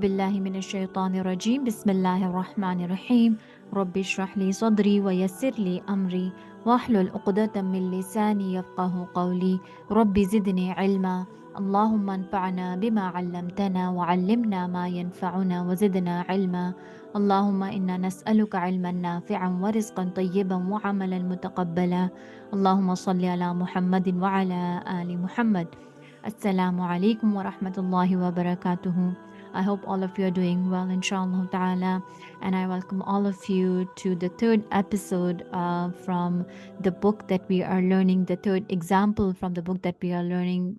بالله من الشيطان الرجيم بسم الله الرحمن الرحيم رب اشرح لي صدري ويسر لي أمري واحلل عقدة من لساني يفقه قولي رب زدني علما اللهم انفعنا بما علمتنا وعلمنا ما ينفعنا وزدنا علما اللهم إنا نسألك علما نافعا ورزقا طيبا وعملا متقبلا اللهم صل على محمد وعلى آل محمد. Assalamu alaikum wa rahmatullahi wa barakatuhu. I hope all of you are doing well, inshallah ta'ala. And I welcome all of you to the third episode from the book that we are learning, the third example from the book that we are learning,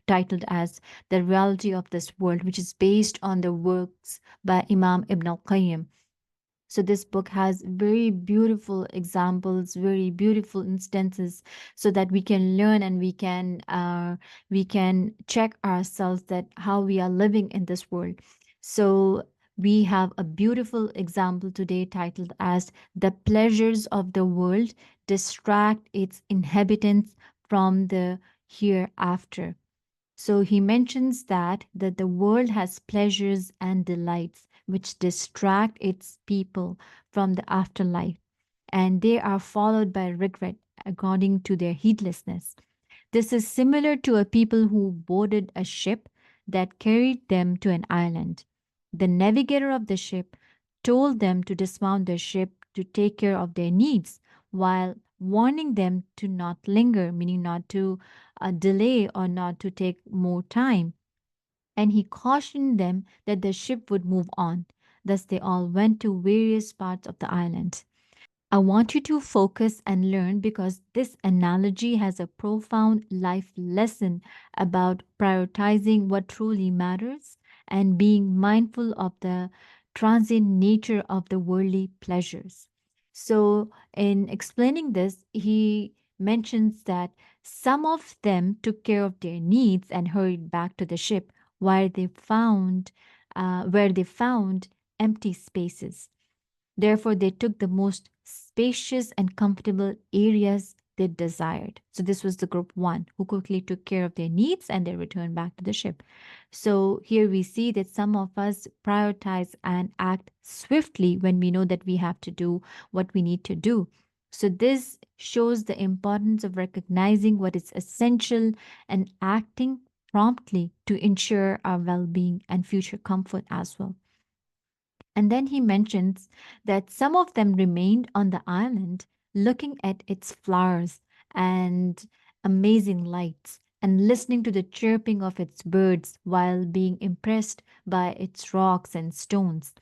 titled as The Reality of This World, which is based on the works by Imam Ibn al-Qayyim. So this book has very beautiful examples, very beautiful instances, so that we can learn and we can check ourselves that how we are living in this world. So we have a beautiful example today titled as "The Pleasures of the World Distract Its Inhabitants from the Hereafter." So he mentions that the world has pleasures and delights which distract its people from the afterlife, and they are followed by regret according to their heedlessness. This is similar to a people who boarded a ship that carried them to an island. The navigator of the ship told them to dismount the ship to take care of their needs, while warning them to not linger, meaning not to delay or not to take more time. And he cautioned them that the ship would move on. Thus, they all went to various parts of the island. I want you to focus and learn because this analogy has a profound life lesson about prioritizing what truly matters and being mindful of the transient nature of the worldly pleasures. So, in explaining this, he mentions that some of them took care of their needs and hurried back to the ship where they found empty spaces. Therefore, they took the most spacious and comfortable areas they desired. So, this was the group one who quickly took care of their needs and they returned back to the ship. So, here we see that some of us prioritize and act swiftly when we know that we have to do what we need to do. So, this shows the importance of recognizing what is essential and acting promptly to ensure our well being and future comfort as well. And then he mentions that some of them remained on the island looking at its flowers and amazing lights and listening to the chirping of its birds while being impressed by its rocks and stones.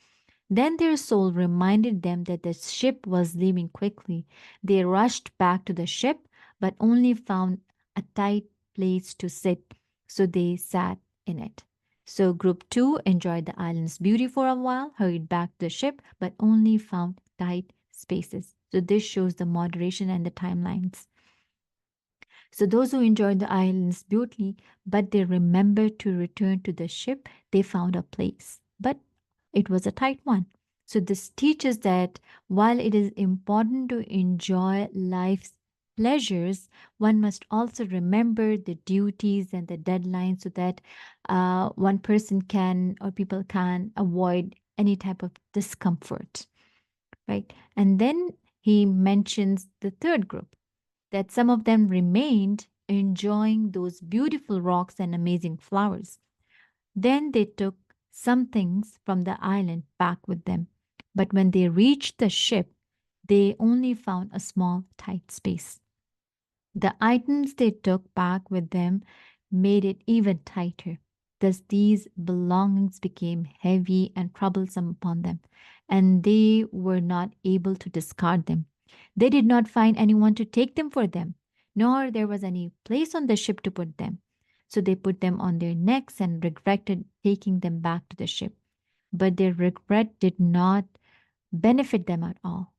Then their soul reminded them that the ship was leaving quickly. They rushed back to the ship, but only found a tight place to sit, so they sat in it. So, group two enjoyed the island's beauty for a while, hurried back to the ship, but only found tight spaces. So, this shows the moderation and the timelines. So, those who enjoyed the island's beauty, but they remembered to return to the ship, they found a place. But it was a tight one. So, this teaches that while it is important to enjoy life's pleasures, one must also remember the duties and the deadlines so that one person can or people can avoid any type of discomfort, right? And then he mentions the third group that some of them remained enjoying those beautiful rocks and amazing flowers. Then they took some things from the island back with them. But when they reached the ship, they only found a small, tight space. The items they took back with them made it even tighter. Thus, these belongings became heavy and troublesome upon them, and they were not able to discard them. They did not find anyone to take them for them, nor there was any place on the ship to put them. So they put them on their necks and regretted taking them back to the ship. But their regret did not benefit them at all.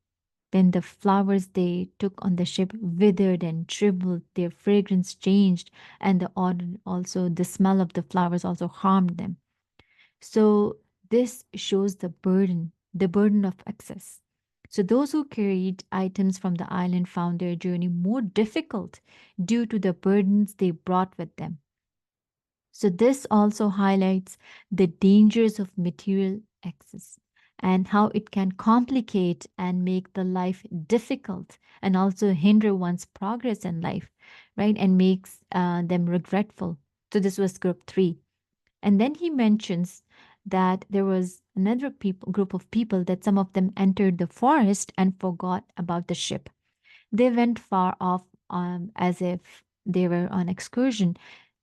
Then the flowers they took on the ship withered and shriveled, their fragrance changed, and the odor also, the smell of the flowers also harmed them. So this shows the burden of excess. So those who carried items from the island found their journey more difficult due to the burdens they brought with them. So, this also highlights the dangers of material excess and how it can complicate and make the life difficult and also hinder one's progress in life, right? And makes them regretful. So, this was group three. And then he mentions that there was another group of people that some of them entered the forest and forgot about the ship. They went far off as if they were on excursion,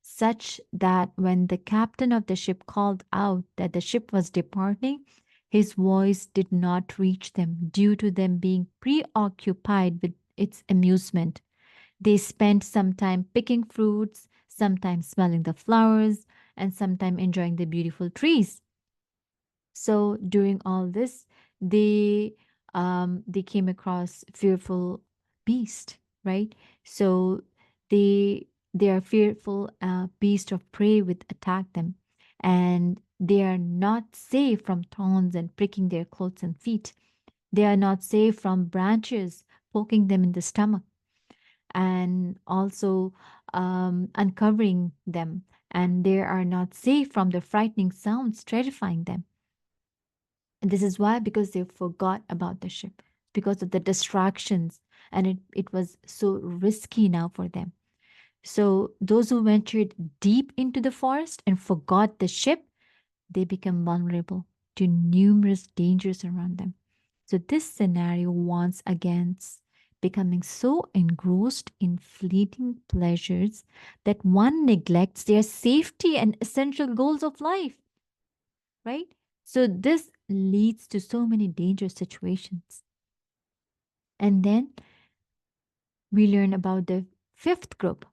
such that when the captain of the ship called out that the ship was departing, his voice did not reach them due to them being preoccupied with its amusement. They spent some time picking fruits, sometimes smelling the flowers, and sometimes enjoying the beautiful trees. So during all this, they they came across fearful beast, right? So they are fearful beast of prey which attack them, and they are not safe from thorns and pricking their clothes and feet. They are not safe from branches poking them in the stomach and also uncovering them, and they are not safe from the frightening sounds terrifying them. And this is why, because they forgot about the ship, because of the distractions, and it was so risky now for them. So those who ventured deep into the forest and forgot the ship, they become vulnerable to numerous dangers around them. So this scenario warns against becoming so engrossed in fleeting pleasures that one neglects their safety and essential goals of life, right? So this leads to so many dangerous situations. And then we learn about the fifth group,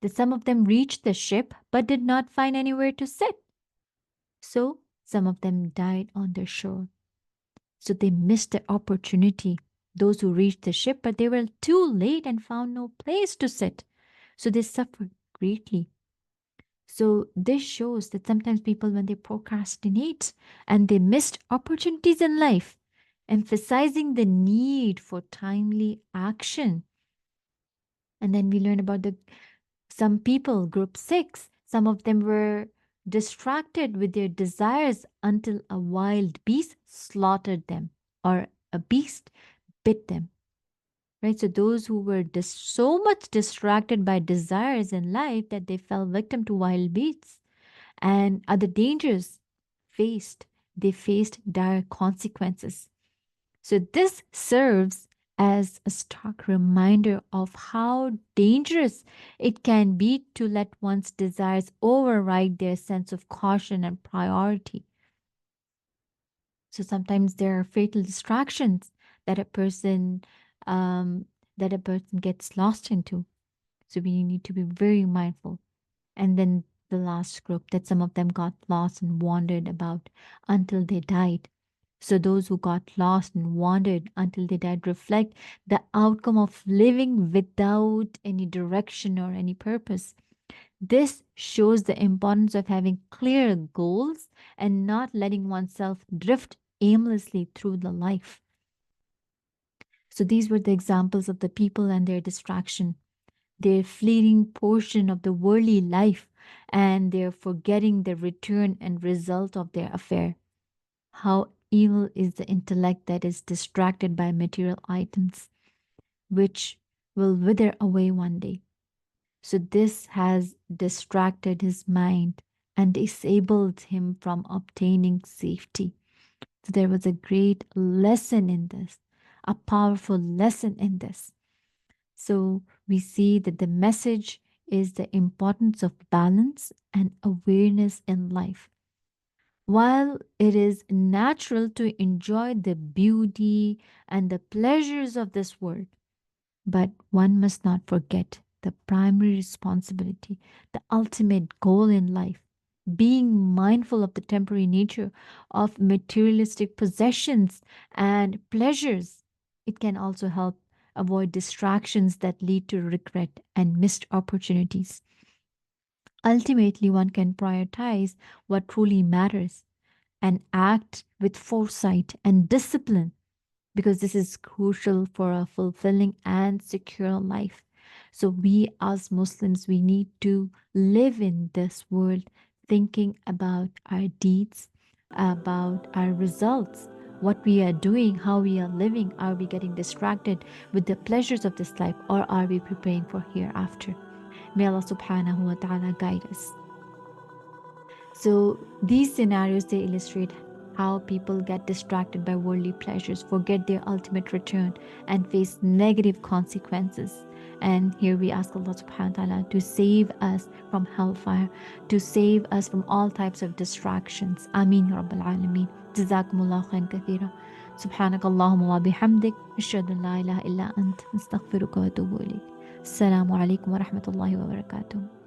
that some of them reached the ship but did not find anywhere to sit. So some of them died on the shore. So they missed the opportunity. Those who reached the ship, but they were too late and found no place to sit. So they suffered greatly. So this shows that sometimes people, when they procrastinate and they missed opportunities in life, emphasizing the need for timely action. And then we learn about the some people, group six, some of them were distracted with their desires until a wild beast slaughtered them or a beast bit them. Right? So those who were so much distracted by desires in life that they fell victim to wild beasts and other dangers faced, they faced dire consequences. So this serves as a stark reminder of how dangerous it can be to let one's desires override their sense of caution and priority. So sometimes there are fatal distractions that a person um, gets lost into. So we need to be very mindful. And then the last group, that some of them got lost and wandered about until they died. So those who got lost and wandered until they died reflect the outcome of living without any direction or any purpose. This shows the importance of having clear goals and not letting oneself drift aimlessly through the life. So these were the examples of the people and their distraction, their fleeting portion of the worldly life, and their forgetting the return and result of their affair. How evil is the intellect that is distracted by material items, which will wither away one day. So, this has distracted his mind and disabled him from obtaining safety. So, there was a great lesson in this, a powerful lesson in this. So, we see that the message is the importance of balance and awareness in life. While it is natural to enjoy the beauty and the pleasures of this world, but one must not forget the primary responsibility, the ultimate goal in life, being mindful of the temporary nature of materialistic possessions and pleasures. It can also help avoid distractions that lead to regret and missed opportunities. Ultimately, one can prioritize what truly matters and act with foresight and discipline, because this is crucial for a fulfilling and secure life. So we as Muslims, we need to live in this world thinking about our deeds, about our results, what we are doing, how we are living. Are we getting distracted with the pleasures of this life, or are we preparing for hereafter? May Allah subhanahu wa ta'ala guide us. So these scenarios, they illustrate how people get distracted by worldly pleasures, forget their ultimate return, and face negative consequences. And here we ask Allah subhanahu wa ta'ala to save us from hellfire, to save us from all types of distractions. Ameen ya Rabbil Alameen. Jazakumullahu khairan kathira. سبحانك اللهم وبحمدك أشهد أن لا إله إلا أنت نستغفرك ونتوب إليك. السلام عليكم ورحمة الله وبركاته.